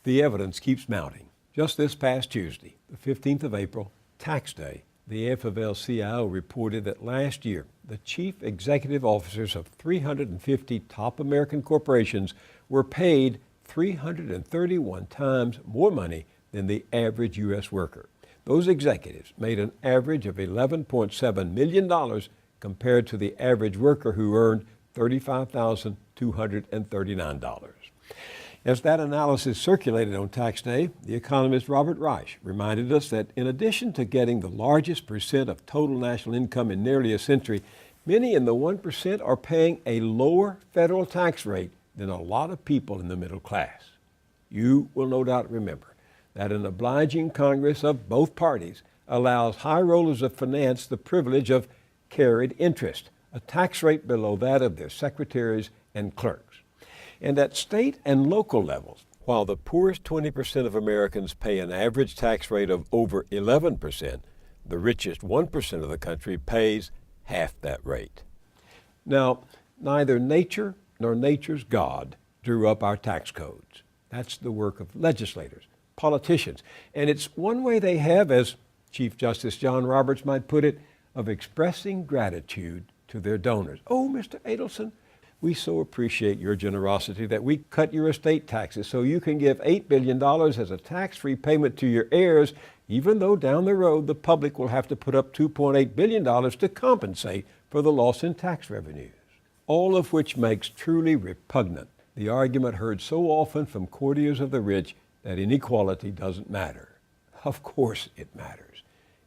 The evidence keeps mounting. Just this past Tuesday, the 15th of April, tax day, the AFL-CIO reported that last year, the chief executive officers of 350 top American corporations were paid 331 times more money than the average U.S. worker. Those executives made an average of $11.7 million compared to the average worker who earned $35,239. As that analysis circulated on tax day, the economist Robert Reich reminded us that in addition to getting the largest percent of total national income in nearly a century, many in the 1% are paying a lower federal tax rate than a lot of people in the middle class. You will no doubt remember that an obliging Congress of both parties allows high rollers of finance the privilege of carried interest, a tax rate below that of their secretaries and clerks. And at state and local levels, while the poorest 20% of Americans pay an average tax rate of over 11%, the richest 1% of the country pays half that rate. Now, neither nature nor nature's God drew up our tax codes. That's the work of legislators, politicians, and it's one way they have, as Chief Justice John Roberts might put it, of expressing gratitude to their donors. Oh, Mr. Adelson, we so appreciate your generosity that we cut your estate taxes so you can give $8 billion as a tax-free payment to your heirs, even though down the road the public will have to put up $2.8 billion to compensate for the loss in tax revenues. All of which makes truly repugnant the argument heard so often from courtiers of the rich that inequality doesn't matter. Of course it matters.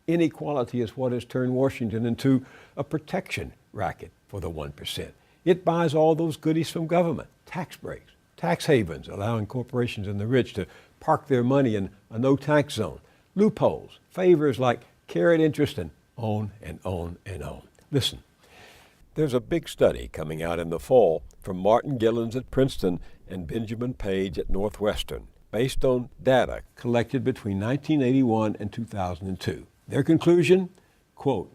Inequality is what has turned Washington into a protection racket for the 1%. It buys all those goodies from government, tax breaks, tax havens, allowing corporations and the rich to park their money in a no-tax zone, loopholes, favors like carried interest, and on and on and on. Listen, there's a big study coming out in the fall from Martin Gillens at Princeton and Benjamin Page at Northwestern, based on data collected between 1981 and 2002. Their conclusion, quote,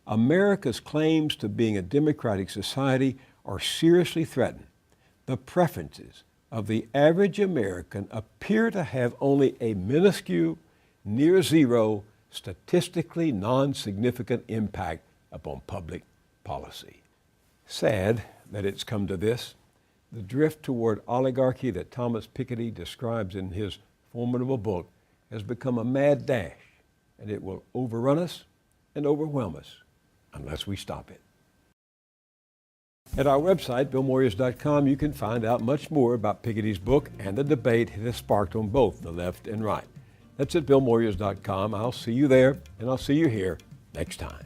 America's claims to being a democratic society are seriously threatened. The preferences of the average American appear to have only a minuscule, near zero, statistically non-significant impact upon public policy. Sad that it's come to this. The drift toward oligarchy that Thomas Piketty describes in his formidable book has become a mad dash, and it will overrun us and overwhelm us unless we stop it. At our website, BillMoyers.com, you can find out much more about Piketty's book and the debate it has sparked on both the left and right. That's at BillMoyers.com. I'll see you there, and I'll see you here next time.